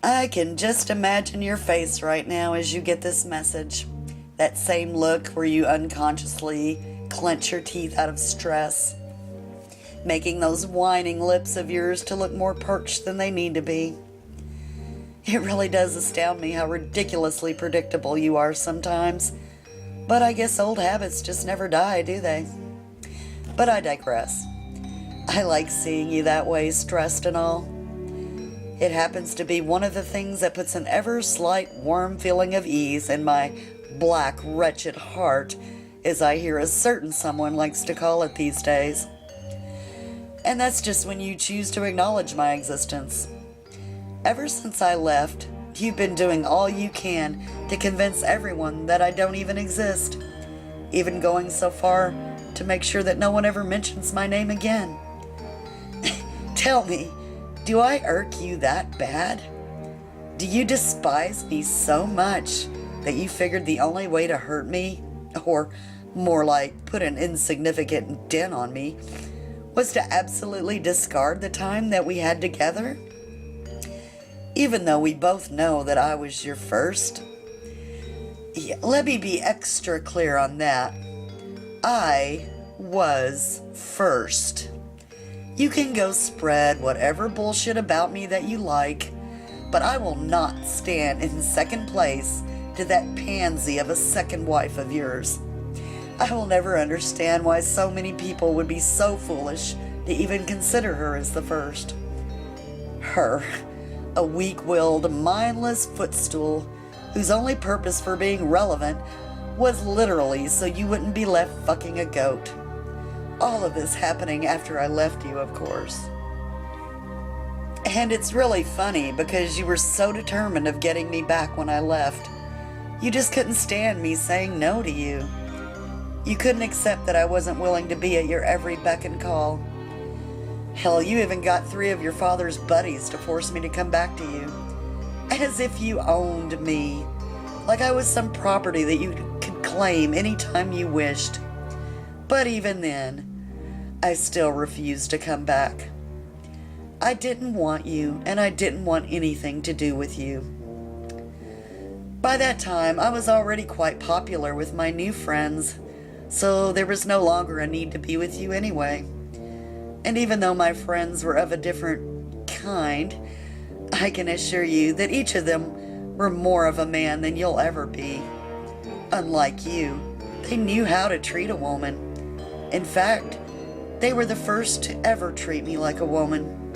I can just imagine your face right now as you get this message. That same look where you unconsciously clench your teeth out of stress, making those whining lips of yours to look more perched than they need to be. It really does astound me how ridiculously predictable you are sometimes, but I guess old habits just never die, do they? But I digress. I like seeing you that way, stressed and all. It happens to be one of the things that puts an ever slight warm feeling of ease in my black, wretched heart, as I hear a certain someone likes to call it these days. And that's just when you choose to acknowledge my existence. Ever since I left, you've been doing all you can to convince everyone that I don't even exist, even going so far to make sure that no one ever mentions my name again. Tell me, do I irk you that bad? Do you despise me so much that you figured the only way to hurt me, or more like put an insignificant dent on me, was to absolutely discard the time that we had together? Even though we both know that I was your first? Yeah, let me be extra clear on that. I was first. You can go spread whatever bullshit about me that you like, but I will not stand in second place to that pansy of a second wife of yours. I will never understand why so many people would be so foolish to even consider her as the first. Her, a weak-willed, mindless footstool whose only purpose for being relevant was literally so you wouldn't be left fucking a goat. All of this happening after I left you, of course. And it's really funny because you were so determined of getting me back when I left. You just couldn't stand me saying no to you. You couldn't accept that I wasn't willing to be at your every beck and call. Hell, you even got 3 of your father's buddies to force me to come back to you. As if you owned me. Like I was some property that you could claim anytime you wished. But even then, I still refused to come back. I didn't want you, and I didn't want anything to do with you. By that time, I was already quite popular with my new friends, so there was no longer a need to be with you anyway. And even though my friends were of a different kind, I can assure you that each of them were more of a man than you'll ever be. Unlike you, they knew how to treat a woman. In fact, they were the first to ever treat me like a woman.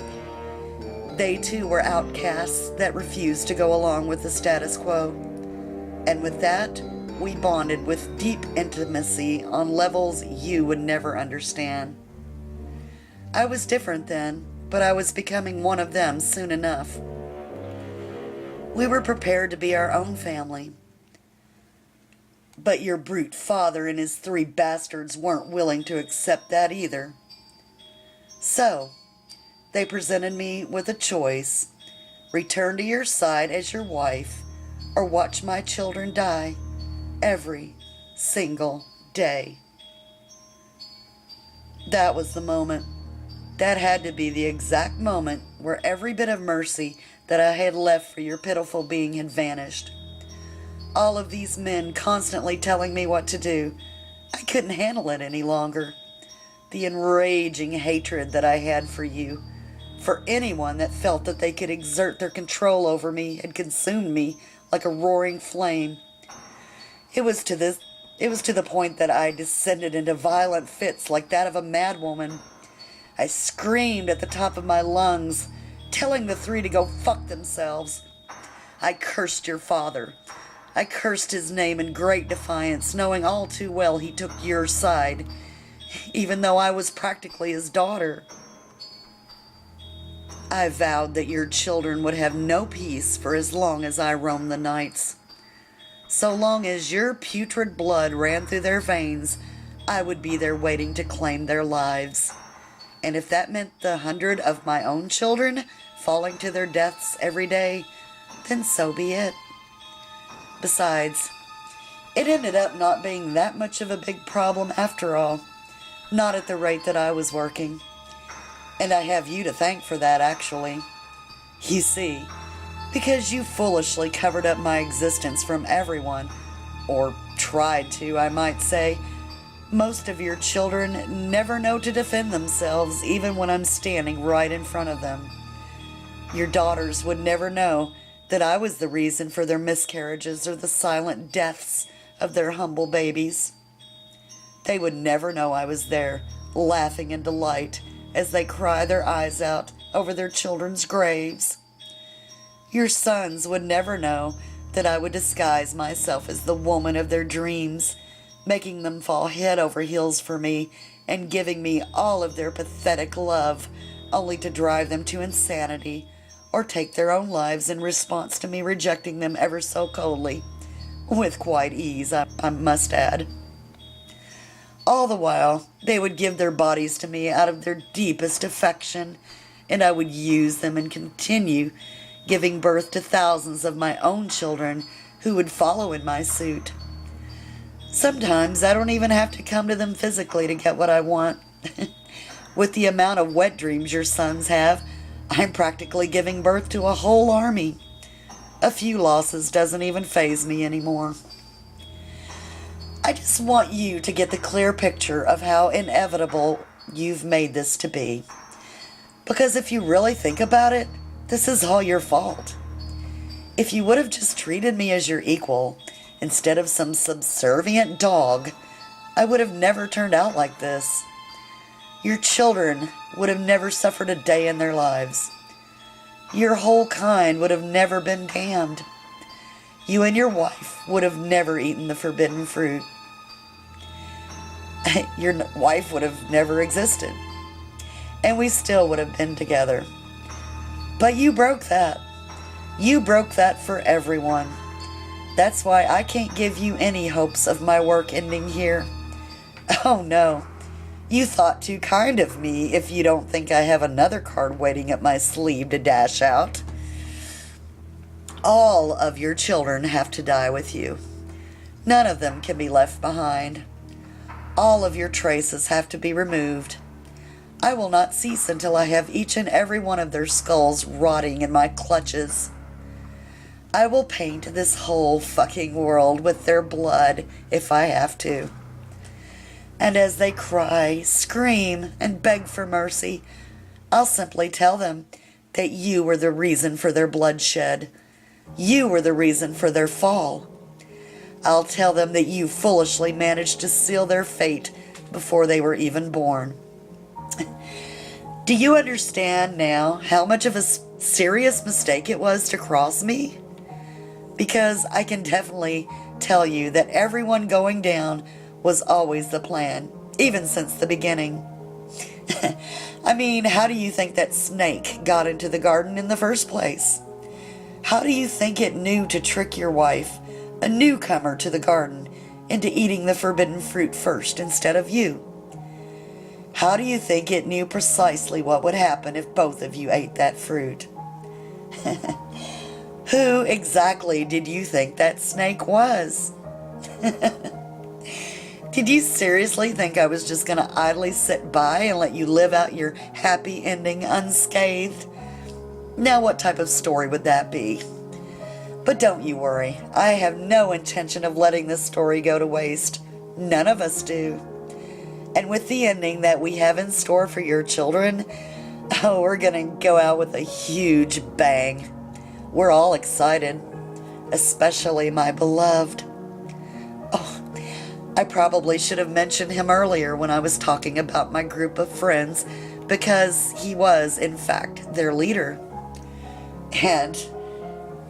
They too were outcasts that refused to go along with the status quo. And with that, we bonded with deep intimacy on levels you would never understand. I was different then, but I was becoming one of them soon enough. We were prepared to be our own family. But your brute father and his 3 bastards weren't willing to accept that either. So, they presented me with a choice: return to your side as your wife, or watch my children die every single day. That was the moment. That had to be the exact moment where every bit of mercy that I had left for your pitiful being had vanished. All of these men constantly telling me what to do. I couldn't handle it any longer. The enraging hatred that I had for you, for anyone that felt that they could exert their control over me, had consumed me like a roaring flame. It was to the point that I descended into violent fits like that of a madwoman. I screamed at the top of my lungs, telling the 3 to go fuck themselves. I cursed your father. I cursed his name in great defiance, knowing all too well he took your side, even though I was practically his daughter. I vowed that your children would have no peace for as long as I roamed the nights. So long as your putrid blood ran through their veins, I would be there waiting to claim their lives. And if that meant the 100 of my own children falling to their deaths every day, then so be it. Besides, it ended up not being that much of a big problem after all. Not at the rate that I was working. And I have you to thank for that, actually. You see, because you foolishly covered up my existence from everyone, or tried to, I might say. Most of your children never know to defend themselves, even when I'm standing right in front of them. Your daughters would never know that I was the reason for their miscarriages or the silent deaths of their humble babies. They would never know I was there, laughing in delight as they cry their eyes out over their children's graves. Your sons would never know that I would disguise myself as the woman of their dreams, making them fall head over heels for me and giving me all of their pathetic love, only to drive them to insanity or take their own lives in response to me rejecting them ever so coldly, with quite ease, I must add. All the while, they would give their bodies to me out of their deepest affection, and I would use them and continue giving birth to thousands of my own children who would follow in my suit. Sometimes I don't even have to come to them physically to get what I want. With the amount of wet dreams your sons have, I'm practically giving birth to a whole army. A few losses doesn't even faze me anymore. I just want you to get the clear picture of how inevitable you've made this to be. Because if you really think about it, this is all your fault. If you would have just treated me as your equal, instead of some subservient dog, I would have never turned out like this. Your children would have never suffered a day in their lives. Your whole kind would have never been damned. You and your wife would have never eaten the forbidden fruit. Your wife would have never existed. And we still would have been together. But you broke that. You broke that for everyone. That's why I can't give you any hopes of my work ending here. Oh no, you thought too kind of me if you don't think I have another card waiting up my sleeve to dash out. All of your children have to die with you. None of them can be left behind. All of your traces have to be removed. I will not cease until I have each and every one of their skulls rotting in my clutches. I will paint this whole fucking world with their blood if I have to. And as they cry, scream, and beg for mercy, I'll simply tell them that you were the reason for their bloodshed. You were the reason for their fall. I'll tell them that you foolishly managed to seal their fate before they were even born. Do you understand now how much of a serious mistake it was to cross me? Because I can definitely tell you that everyone going down was always the plan, even since the beginning. I mean, how do you think that snake got into the garden in the first place? How do you think it knew to trick your wife, a newcomer to the garden, into eating the forbidden fruit first instead of you? How do you think it knew precisely what would happen if both of you ate that fruit? Who exactly did you think that snake was? Did you seriously think I was just going to idly sit by and let you live out your happy ending unscathed? Now what type of story would that be? But don't you worry, I have no intention of letting this story go to waste. None of us do. And with the ending that we have in store for your children, oh, we're going to go out with a huge bang. We're all excited, especially my beloved. Oh, I probably should have mentioned him earlier when I was talking about my group of friends, because he was, in fact, their leader. And,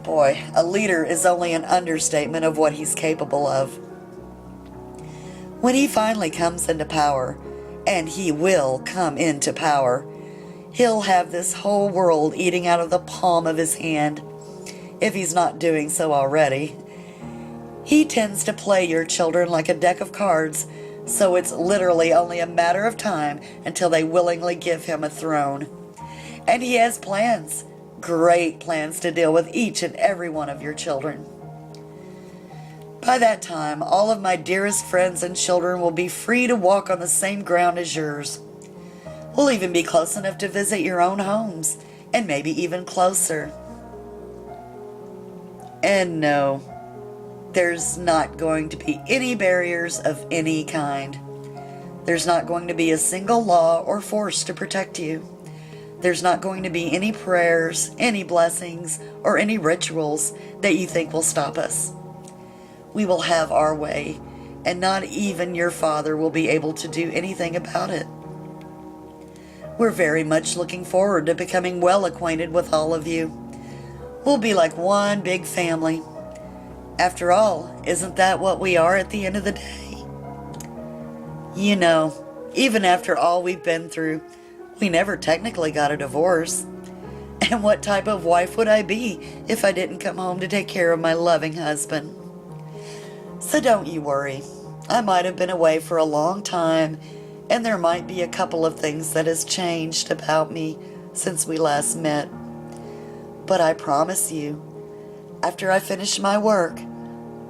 boy, a leader is only an understatement of what he's capable of. When he finally comes into power, and he will come into power, he'll have this whole world eating out of the palm of his hand, if he's not doing so already. He tends to play your children like a deck of cards, so it's literally only a matter of time until they willingly give him a throne. And he has plans, great plans to deal with each and every one of your children. By that time, all of my dearest friends and children will be free to walk on the same ground as yours. We'll even be close enough to visit your own homes, and maybe even closer. And no, there's not going to be any barriers of any kind. There's not going to be a single law or force to protect you. There's not going to be any prayers, any blessings, or any rituals that you think will stop us. We will have our way, and not even your father will be able to do anything about it. We're very much looking forward to becoming well acquainted with all of you. We'll be like one big family. After all, isn't that what we are at the end of the day? You know, even after all we've been through, we never technically got a divorce. And what type of wife would I be if I didn't come home to take care of my loving husband? So don't you worry. I might have been away for a long time, and there might be a couple of things that has changed about me since we last met. But I promise you, after I finish my work,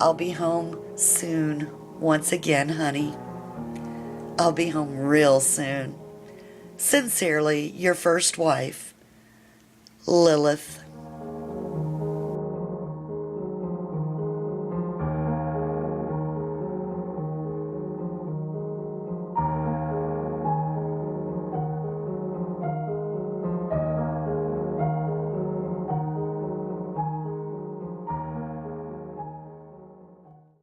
I'll be home soon once again, honey. I'll be home real soon. Sincerely, your first wife, Lilith.